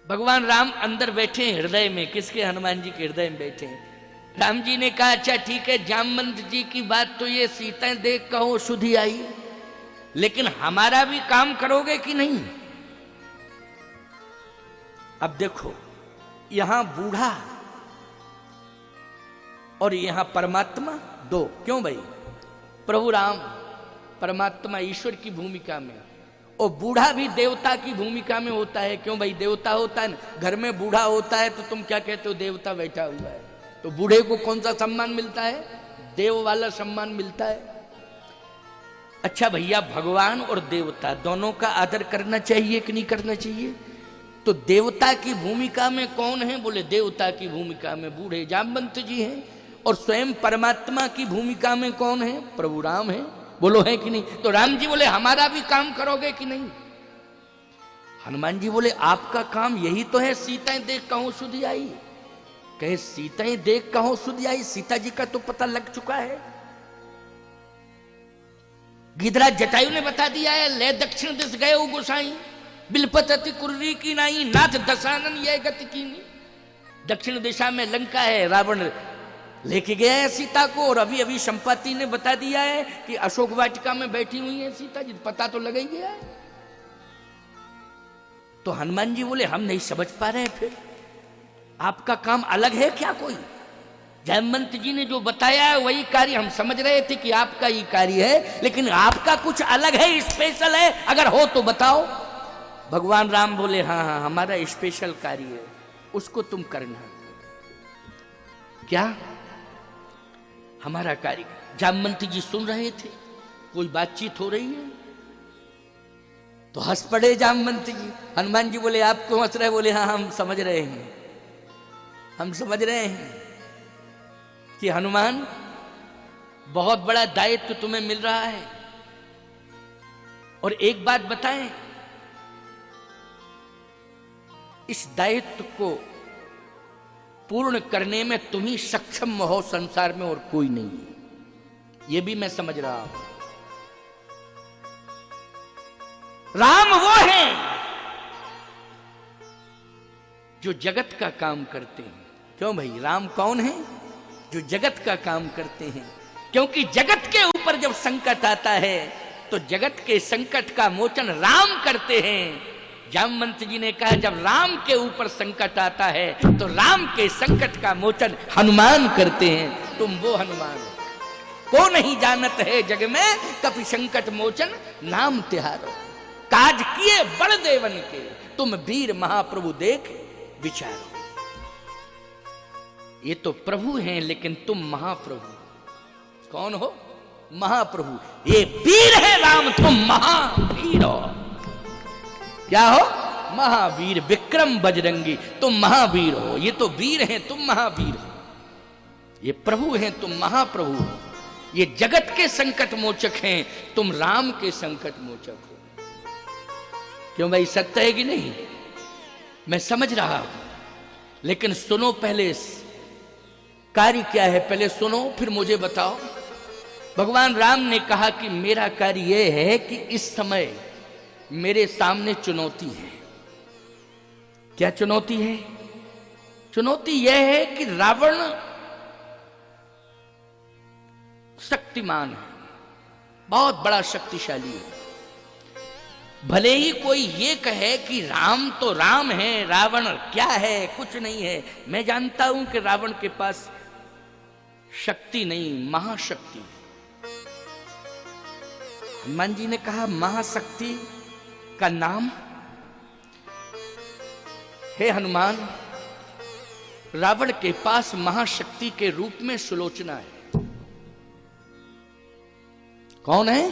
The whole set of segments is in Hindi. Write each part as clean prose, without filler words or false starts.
भगवान राम अंदर बैठे हैं हृदय में, किसके? हनुमान जी के हृदय में बैठे हैं। राम जी ने कहा अच्छा ठीक है, जामवंत जी की बात तो ये सीता देख कहो सुधी आई, लेकिन हमारा भी काम करोगे कि नहीं? अब देखो, यहां बूढ़ा और यहां परमात्मा दो, क्यों भाई? प्रभु राम परमात्मा ईश्वर की भूमिका में, और बूढ़ा भी देवता की भूमिका में होता है, क्यों भाई? देवता होता है ना, घर में बूढ़ा होता है तो तुम क्या कहते हो? देवता बैठा हुआ है। तो बूढ़े को कौन सा सम्मान मिलता है? देव वाला सम्मान मिलता है। अच्छा भैया, भगवान और देवता दोनों का आदर करना चाहिए कि नहीं करना चाहिए? तो देवता की भूमिका में कौन है? बोले देवता की भूमिका में बूढ़े जामवंत जी हैं, और स्वयं परमात्मा की भूमिका में कौन है? प्रभु राम है। बोलो है कि नहीं? तो राम जी बोले हमारा भी काम करोगे कि नहीं? हनुमान जी बोले आपका काम यही तो है, सीताएं देख कहूं सुधी आई। कहे सीताएं देख कहूं सुधी आई, सीता जी का तो पता लग चुका है। गिरिराज जटायु ने बता दिया है, ले दक्षिण दिश गए गोसाई, बिलपत अति कुर्री की नाई, नाथ दशानन ये गति की। दक्षिण दिशा में लंका है, रावण लेके गया है सीता को, और अभी अभी संपाति ने बता दिया है कि अशोक वाटिका में बैठी हुई है सीता जी, पता तो लग ही गया है। तो हनुमान जी बोले हम नहीं समझ पा रहे हैं, फिर आपका काम अलग है क्या कोई? जामवंत जी ने जो बताया है वही कार्य हम समझ रहे थे कि आपका ही कार्य है, लेकिन आपका कुछ अलग है, स्पेशल है, अगर हो तो बताओ। भगवान राम बोले हाँ हाँ हमारा स्पेशल कार्य है, उसको तुम करना। क्या हमारा कार्य? जामवंत जी सुन रहे थे, कोई बातचीत हो रही है तो हंस पड़े जामवंत जी। हनुमान जी बोले आप क्यों हंस रहे? बोले हाँ हम समझ रहे हैं, हम समझ रहे हैं कि हनुमान बहुत बड़ा दायित्व तुम्हें मिल रहा है। और एक बात बताएं, इस दायित्व को पूर्ण करने में तुम ही सक्षम हो, संसार में और कोई नहीं है, यह भी मैं समझ रहा हूं। राम वो हैं जो जगत का काम करते हैं। क्यों भाई? राम कौन है? जो जगत का काम करते हैं, क्योंकि जगत के ऊपर जब संकट आता है तो जगत के संकट का मोचन राम करते हैं। जामवंत जी ने कहा जब राम के ऊपर संकट आता है तो राम के संकट का मोचन हनुमान करते हैं। तुम वो हनुमान हो, को नहीं जानत है जग में, कपि संकट मोचन नाम तिहारो। काज किए बड़ देवन के, तुम वीर महाप्रभु देख विचारो। ये तो प्रभु हैं, लेकिन तुम महाप्रभु। कौन हो? महाप्रभु। ये वीर है राम, तुम महावीर हो। क्या हो? महावीर। विक्रम बजरंगी, तुम महावीर हो। ये तो वीर हैं, तुम महावीर हो। ये प्रभु हैं, तुम महाप्रभु हो। ये जगत के संकट मोचक हैं, तुम राम के संकट मोचक हो। क्यों भाई? सत्य है कि नहीं? मैं समझ रहा हूं, लेकिन सुनो पहले कार्य क्या है, पहले सुनो फिर मुझे बताओ। भगवान राम ने कहा कि मेरा कार्य यह है कि इस समय मेरे सामने चुनौती है। क्या चुनौती है? चुनौती यह है कि रावण शक्तिमान है, बहुत बड़ा शक्तिशाली है। भले ही कोई ये कहे कि राम तो राम है, रावण क्या है, कुछ नहीं है। मैं जानता हूं कि रावण के पास शक्ति नहीं, महाशक्ति। हनुमान जी ने कहा महाशक्ति का नाम? हे हनुमान, रावण के पास महाशक्ति के रूप में सुलोचना है। कौन है?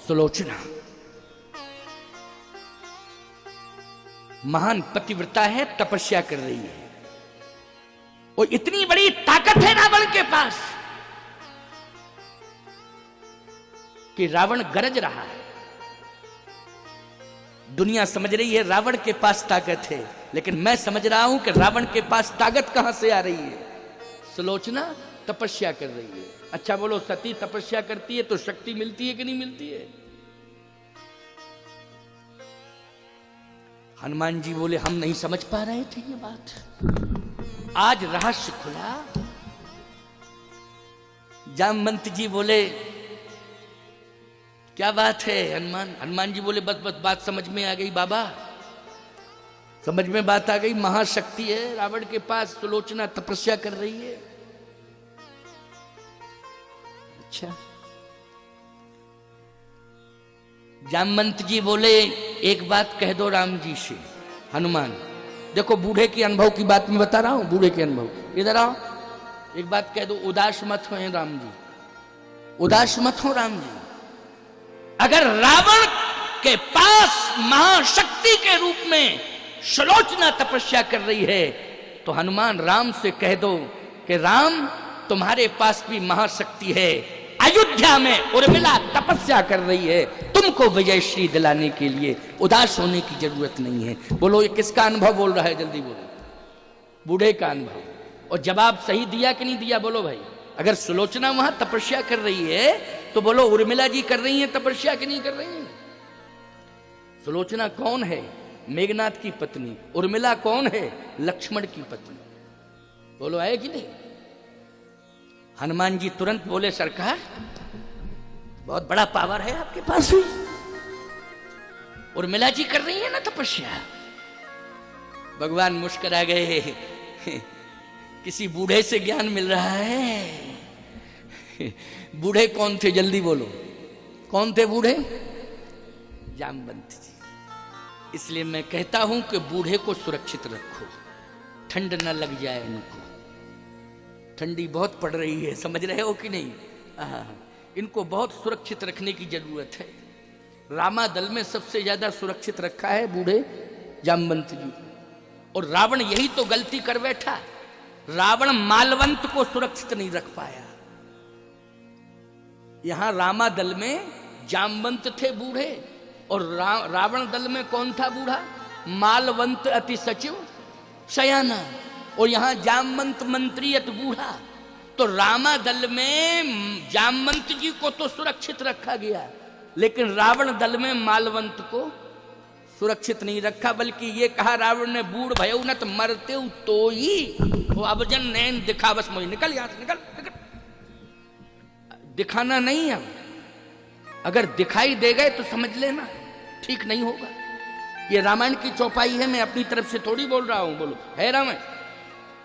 सुलोचना। महान पतिव्रता है, तपस्या कर रही है, और इतनी बड़ी ताकत है रावण के पास कि रावण गरज रहा है। दुनिया समझ रही है रावण के पास ताकत है, लेकिन मैं समझ रहा हूं कि रावण के पास ताकत कहां से आ रही है? सुलोचना तपस्या कर रही है। अच्छा बोलो, सती तपस्या करती है तो शक्ति मिलती है कि नहीं मिलती है? हनुमान जी बोले हम नहीं समझ पा रहे थे ये बात, आज रहस्य खुला। जामवंत जी बोले क्या बात है हनुमान जी बोले बस बस बात समझ में आ गई बाबा, समझ में बात आ गई। महाशक्ति है रावण के पास, सुलोचना तपस्या कर रही है। अच्छा, जामवंत जी बोले एक बात कह दो राम जी से। हनुमान देखो बूढ़े के अनुभव की बात मैं बता रहा हूं, बूढ़े के अनुभव। इधर आओ, एक बात कह दो, उदास मत हो राम जी, उदास मत हो राम जी। अगर रावण के पास महाशक्ति के रूप में सुलोचना तपस्या कर रही है तो हनुमान राम से कह दो कि राम तुम्हारे पास भी महाशक्ति है, अयोध्या में उर्मिला तपस्या कर रही है, तुमको विजयश्री दिलाने के लिए उदास होने की जरूरत नहीं है। बोलो ये किसका अनुभव बोल रहा है, जल्दी बोलो। बूढ़े का अनुभव। और जवाब सही दिया कि नहीं दिया बोलो भाई। अगर सुलोचना वहां तपस्या कर रही है तो बोलो उर्मिला जी कर रही हैं तपस्या कि नहीं कर रही हैं? सुलोचना कौन है? मेघनाथ की पत्नी। उर्मिला कौन है? लक्ष्मण की पत्नी। बोलो है कि नहीं? हनुमान जी तुरंत बोले सरकार बहुत बड़ा पावर है आपके पास भी, उर्मिला जी कर रही है ना तपस्या। भगवान मुस्कुरा गए, किसी बूढ़े से ज्ञान मिल रहा है। बूढ़े कौन थे जल्दी बोलो, कौन थे बूढ़े? जामवंत जी। इसलिए मैं कहता हूं कि बूढ़े को सुरक्षित रखो, ठंड न लग जाए इनको। ठंडी बहुत पड़ रही है, समझ रहे हो कि नहीं? इनको बहुत सुरक्षित रखने की जरूरत है। रामा दल में सबसे ज्यादा सुरक्षित रखा है बूढ़े जामवंत जी। और रावण यही तो गलती कर बैठा, रावण मालवंत को सुरक्षित नहीं रख पाया। यहां रामा दल में जामवंत थे बूढ़े, और रावण दल में कौन था बूढ़ा? मालवंत अति सचिव शयाना। और यहां जामवंत मंत्री अति बूढ़ा। तो रामा दल में जामवंत जी को तो सुरक्षित रखा गया, लेकिन रावण दल में मालवंत को सुरक्षित नहीं रखा, बल्कि ये कहा रावण ने बूढ़ भयो न तो मरते तो ही वो अबजन नैन दिखावस मोही। निकल यहां से, निकल निकल। दिखाना नहीं है, अगर दिखाई दे गए तो समझ लेना ठीक नहीं होगा। ये रामायण की चौपाई है, मैं अपनी तरफ से थोड़ी बोल रहा हूं। बोलो है रामायण।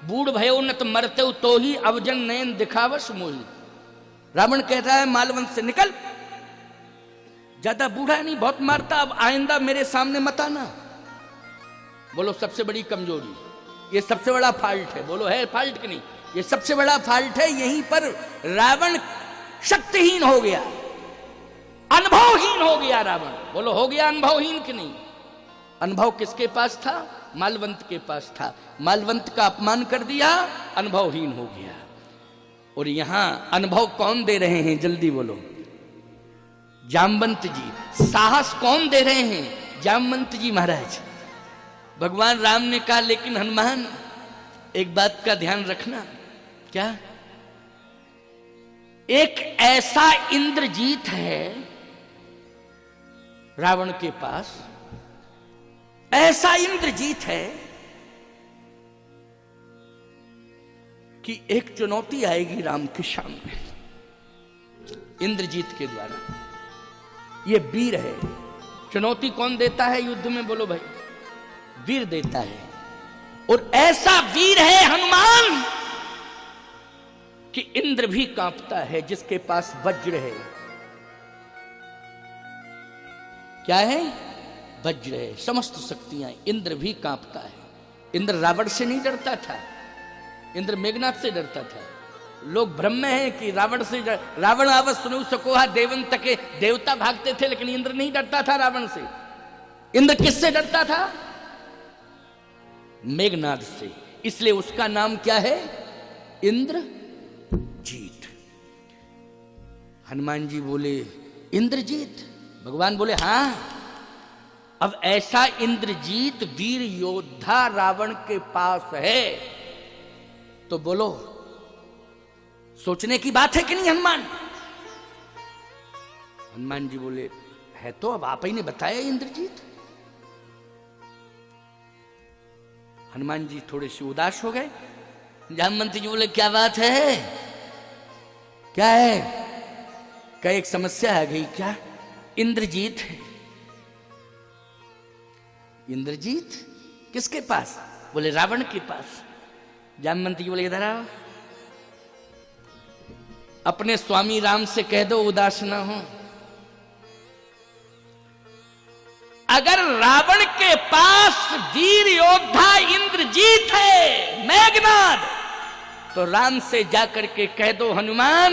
बूढ़ भयो न तो मरते तो ही अबजन नैन दिखावस मोही। रावण कहता है मालवंत से निकल, ज्यादा बूढ़ा नहीं, बहुत मारता, अब आइंदा मेरे सामने मत आना। बोलो सबसे बड़ी कमजोरी, ये सबसे बड़ा फॉल्ट है। बोलो है फॉल्ट कि नहीं? ये सबसे बड़ा फॉल्ट है। यहीं पर रावण शक्तिहीन हो गया, अनुभवहीन हो गया रावण। बोलो हो गया अनुभवहीन कि नहीं? अनुभव किसके पास था? मालवंत के पास था। मालवंत का अपमान कर दिया, अनुभवहीन हो गया। और यहां अनुभव कौन दे रहे हैं जल्दी बोलो? जामवंत जी। साहस कौन दे रहे हैं? जामवंत जी महाराज। भगवान राम ने कहा लेकिन हनुमान एक बात का ध्यान रखना। क्या? एक ऐसा इंद्रजीत है रावण के पास, ऐसा इंद्रजीत है कि एक चुनौती आएगी राम के सामने इंद्रजीत के द्वारा। ये वीर है। चुनौती कौन देता है युद्ध में? बोलो भाई। वीर देता है। और ऐसा वीर है हनुमान कि इंद्र भी कांपता है, जिसके पास वज्र है। क्या है? वज्र है, समस्त शक्तियां। इंद्र भी कांपता है। इंद्र रावण से नहीं डरता था, इंद्र मेघनाथ से डरता था। लोग भ्रम में है कि रावण से, रावण आवत सुनु सकोहा देवन तके, देवता भागते थे, लेकिन इंद्र नहीं डरता था रावण से। इंद्र किससे डरता था? मेघनाथ से। इसलिए उसका नाम क्या है? इंद्रजीत। हनुमान जी बोले इंद्रजीत? भगवान बोले हां। अब ऐसा इंद्रजीत वीर योद्धा रावण के पास है तो बोलो सोचने की बात है कि नहीं हनुमान? हनुमान जी बोले है तो, अब आप ही ने बताया इंद्रजीत। हनुमान जी थोड़े से उदास हो गए। जामवंत जी बोले क्या बात है, क्या है? क्या एक समस्या आ गई क्या? इंद्रजीत है। इंद्रजीत किसके पास? बोले रावण के पास। जामवंत जी बोले इधर आओ, अपने स्वामी राम से कह दो उदास ना हो। अगर रावण के पास वीर योद्धा इंद्रजीत है मेघनाद, तो राम से जाकर के कह दो हनुमान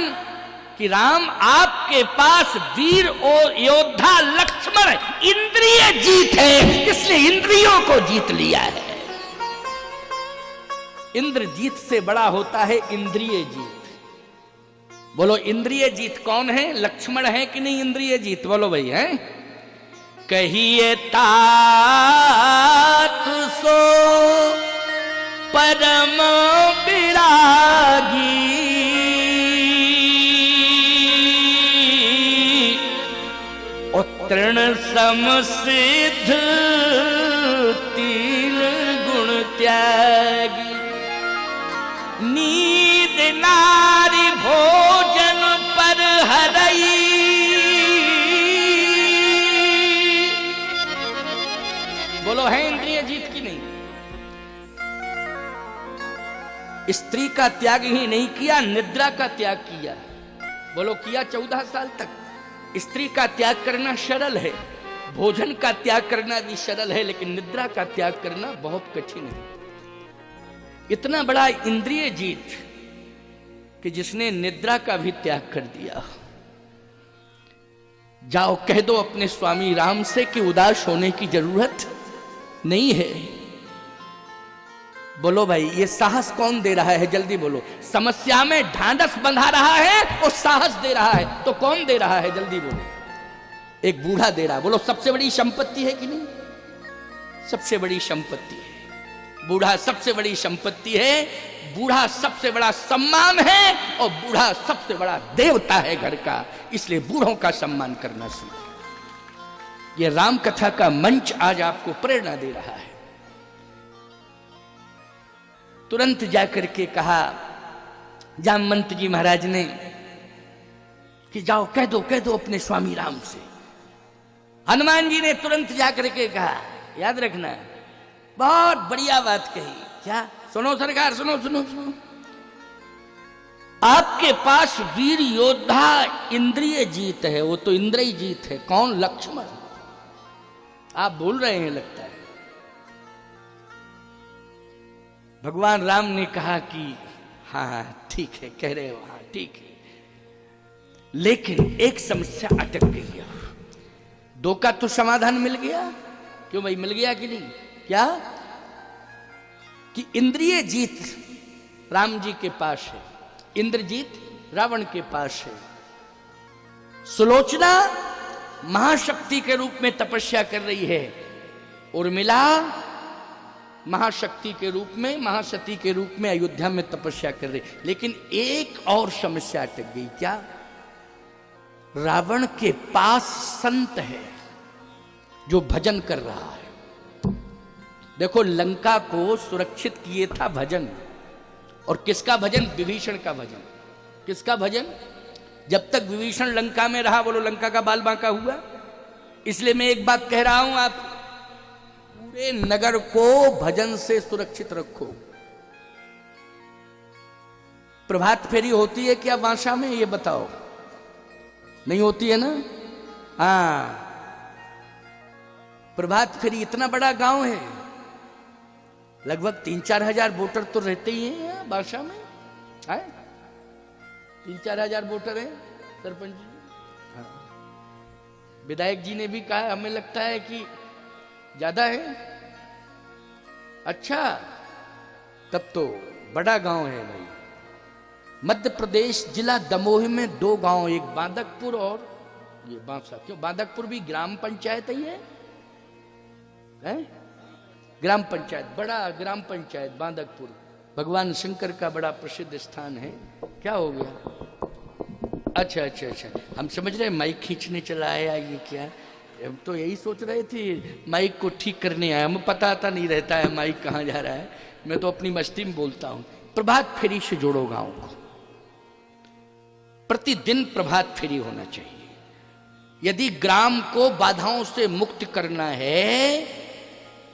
कि राम आपके पास वीर और योद्धा लक्ष्मण इंद्रिय जीत है, इसलिए इंद्रियों को जीत लिया है। इंद्रजीत से बड़ा होता है इंद्रिय जीत। बोलो इंद्रिय जीत कौन है? लक्ष्मण है कि नहीं इंद्रिय जीत? बोलो भाई है। कहिए तात सो परम विरागी, तृण समसिद्ध तीन गुण त्यागी, नींद नारी भोजन पर हरई, बोलो है इंद्रिय जीत की नहीं? स्त्री का त्याग ही नहीं किया, निद्रा का त्याग किया। बोलो किया 14 साल तक। स्त्री का त्याग करना सरल है, भोजन का त्याग करना भी सरल है, लेकिन निद्रा का त्याग करना बहुत कठिन है। इतना बड़ा इंद्रिय जीत कि जिसने निद्रा का भी त्याग कर दिया। जाओ कह दो अपने स्वामी राम से कि उदास होने की जरूरत नहीं है। बोलो भाई ये साहस कौन दे रहा है? जल्दी बोलो। समस्या में ढांढस बंधा रहा है और साहस दे रहा है, तो कौन दे रहा है? जल्दी बोलो। एक बूढ़ा दे रहा। बोलो सबसे बड़ी संपत्ति है कि नहीं? सबसे बड़ी संपत्ति है बूढ़ा, सबसे बड़ी संपत्ति है बूढ़ा, सबसे बड़ा सम्मान है, और बूढ़ा सबसे बड़ा देवता है घर का। इसलिए बूढ़ों का सम्मान करना सीखो। यह राम कथा का मंच आज आपको प्रेरणा दे रहा है। तुरंत जाकर के कहा जामवंत जी महाराज ने कि जाओ कह दो अपने स्वामी राम से। हनुमान जी ने तुरंत जाकर के कहा, याद रखना बहुत बढ़िया बात कही। क्या? सुनो सरकार, सुनो सुनो सुनो। आपके पास वीर योद्धा इंद्रिय जीत है, वो तो इंद्रिय जीत है। कौन? लक्ष्मण। आप भूल रहे हैं लगता है। भगवान राम ने कहा कि हाँ ठीक है, कह रहे हो, हाँ ठीक है, लेकिन एक समस्या अटक गई है। दो का तो समाधान मिल गया। क्यों भाई, मिल गया कि नहीं? क्या? कि इंद्रिय जीत राम जी के पास है, इंद्रजीत रावण के पास है। सुलोचना महाशक्ति के रूप में तपस्या कर रही है, उर्मिला महाशक्ति के रूप में, महासती के रूप में अयोध्या में तपस्या कर रही। लेकिन एक और समस्या अटक गई। क्या? रावण के पास संत है जो भजन कर रहा है। देखो लंका को सुरक्षित किए था भजन। और किसका भजन? विभीषण का भजन। किसका भजन? जब तक विभीषण लंका में रहा, बोलो लंका का बाल बांका हुआ। इसलिए मैं एक बात कह रहा हूं, आप पूरे नगर को भजन से सुरक्षित रखो। प्रभात फेरी होती है क्या बांसा में? ये बताओ। नहीं होती है ना? हाँ, प्रभात फेरी। इतना बड़ा गांव है, लगभग 3-4 हजार वोटर तो रहते ही हैं बांसा में। 3-4 हजार वोटर है सरपंच जी। हाँ, विधायक जी ने भी कहा, हमें लगता है कि ज्यादा है। अच्छा, तब तो बड़ा गांव है भाई। मध्य प्रदेश जिला दमोह में 2 गांव, एक बांदकपुर और ये बांसा। क्यों? बांदकपुर भी ग्राम पंचायत ही है? ग्राम पंचायत, बड़ा ग्राम पंचायत बांदकपुर, भगवान शंकर का बड़ा प्रसिद्ध स्थान है। क्या हो गया? अच्छा, हम समझ रहे माइक खींचने चला आया ये क्या? हम तो यही सोच रहे थे माइक को ठीक करने आया, हमें पता आता नहीं रहता है माइक कहाँ जा रहा है। मैं तो अपनी मस्ती में बोलता हूं। प्रभात फेरी से जोड़ो गांव को, प्रतिदिन प्रभात फेरी होना चाहिए। यदि ग्राम को बाधाओं से मुक्त करना है,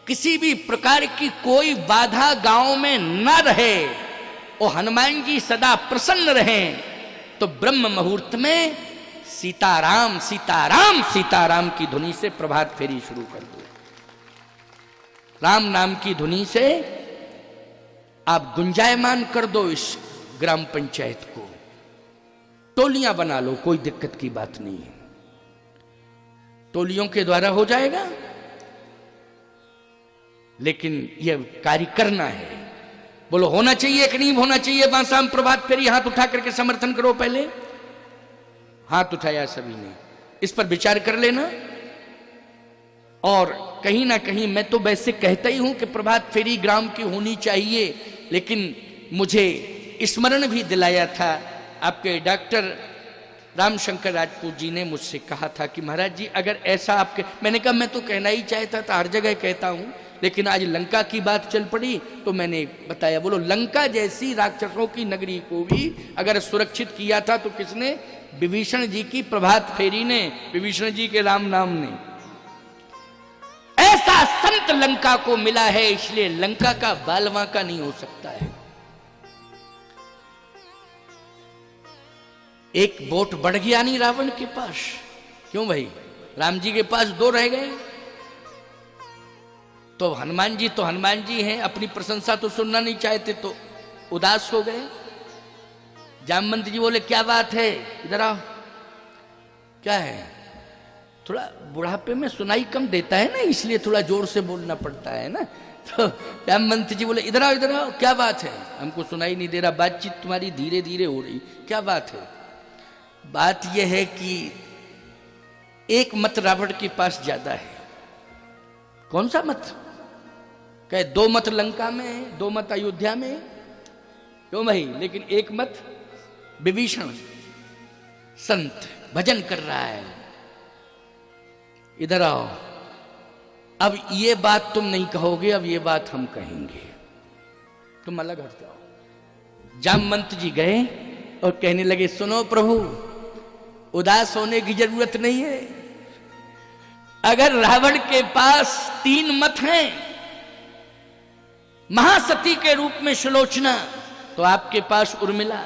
किसी भी प्रकार की कोई बाधा गांव में न रहे और हनुमान जी सदा प्रसन्न रहें, तो ब्रह्म मुहूर्त में सीताराम सीताराम सीताराम की धुनी से प्रभात फेरी शुरू कर दो। राम नाम की धुनी से आप गुंजायमान कर दो इस ग्राम पंचायत को, टोलियां बना लो, कोई दिक्कत की बात नहीं है, टोलियों के द्वारा हो जाएगा। लेकिन यह कार्य करना है। बोलो होना चाहिए कि नहीं होना चाहिए बासाम प्रभात फेरी? हाथ उठा करके समर्थन करो। पहले हाथ उठाया सभी ने, इस पर विचार कर लेना। और कहीं ना कहीं मैं तो वैसे कहता ही हूं कि प्रभात फेरी ग्राम की होनी चाहिए, लेकिन मुझे स्मरण भी दिलाया था आपके डॉक्टर रामशंकर राजपूत जी ने मुझसे कहा था कि महाराज जी अगर ऐसा आपके, मैंने कहा मैं तो कहना ही चाहता था, हर जगह कहता हूं, लेकिन आज लंका की बात चल पड़ी तो मैंने बताया। बोलो लंका जैसी राक्षसों की नगरी को भी अगर सुरक्षित किया था तो किसने? विभीषण जी की प्रभात फेरी ने, विभीषण जी के राम नाम ने। ऐसा संत लंका को मिला है, इसलिए लंका का बालवा का नहीं हो सकता है। एक वोट बढ़ गया नहीं रावण के पास, क्यों भाई? राम जी के पास 2 रह गए, तो हनुमान जी हैं, अपनी प्रशंसा तो सुनना नहीं चाहते तो उदास हो गए। जामवंत जी बोले क्या बात है, इधर आओ। क्या है? थोड़ा बुढ़ापे में सुनाई कम देता है ना, इसलिए थोड़ा जोर से बोलना पड़ता है ना। तो जामवंत जी बोले इधर आओ, क्या बात है? हमको सुनाई नहीं दे रहा, बातचीत तुम्हारी धीरे धीरे हो रही, क्या बात है? बात यह है कि एक मत रावण के पास ज्यादा है। कौन सा मत? कहे 2 मत लंका में, 2 मत अयोध्या में, क्यों भाई? लेकिन 1 मत विभीषण संत भजन कर रहा है। इधर आओ। अब ये बात तुम नहीं कहोगे, अब ये बात हम कहेंगे, तुम अलग हट जाओ। जामवंत जी गए और कहने लगे सुनो प्रभु, उदास होने की जरूरत नहीं है। अगर रावण के पास 3 मत हैं, महासती के रूप में सुलोचना, तो आपके पास उर्मिला,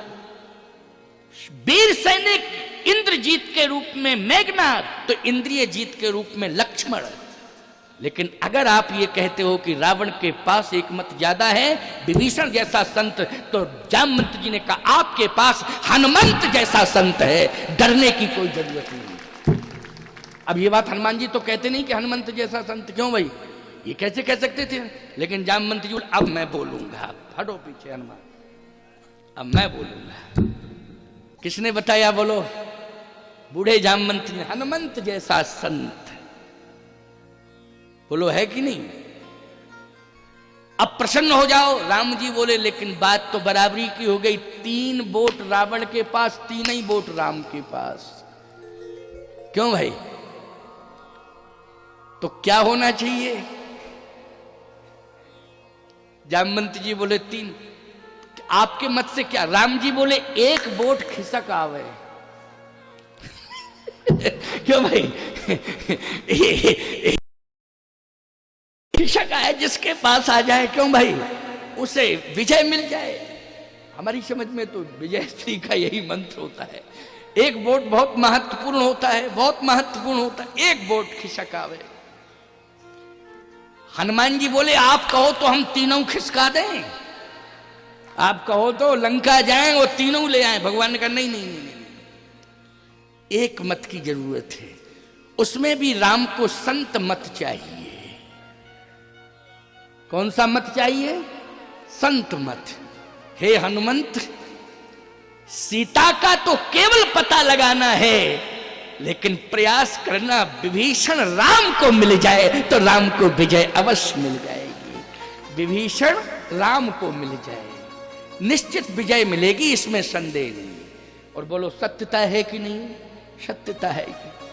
वीर सैनिक इंद्रजीत के रूप में मेघनाद, तो इंद्रिय जीत के रूप में लक्ष्मण। लेकिन अगर आप ये कहते हो कि रावण के पास 1 मत ज्यादा है, विभीषण जैसा संत, तो जामवंत जी ने कहा आपके पास हनुमंत जैसा संत है, डरने की कोई जरूरत नहीं। अब ये बात हनुमान जी तो कहते नहीं कि हनुमंत जैसा संत, क्यों भाई? ये कैसे कह सकते थे? लेकिन जामवंत जी बोले अब मैं बोलूंगा, हटो पीछे हनुमान, अब मैं बोलूंगा। किसने बताया? बोलो बूढ़े जामवंत ने, हनुमंत जैसा संत। बोलो है कि नहीं? अब प्रसन्न हो जाओ। राम जी बोले लेकिन बात तो बराबरी की हो गई, 3 वोट रावण के पास, 3 ही वोट राम के पास, क्यों भाई? तो क्या होना चाहिए? जामवंत जी बोले 3, आपके मत से क्या? राम जी बोले 1 वोट खिसक आवे। क्यों भाई? खिसक आए, जिसके पास आ जाए, क्यों भाई? उसे विजय मिल जाए। हमारी समझ में तो विजय श्री का यही मंत्र होता है। 1 वोट बहुत महत्वपूर्ण होता है, बहुत महत्वपूर्ण होता है। 1 वोट खिसक आवे। हनुमान जी बोले आप कहो तो हम तीनों खिसका दें, आप कहो तो लंका जाएं और तीनों ले आए। भगवान ने कहा नहीं नहीं नहीं, नहीं। 1 मत की जरूरत है, उसमें भी राम को संत मत चाहिए। कौन सा मत चाहिए? संत मत। हे हनुमंत, सीता का तो केवल पता लगाना है, लेकिन प्रयास करना विभीषण राम को मिल जाए तो राम को विजय अवश्य मिल जाएगी। विभीषण राम को मिल जाए, निश्चित विजय मिलेगी, इसमें संदेह नहीं। और बोलो सत्यता है कि नहीं? सत्यता है कि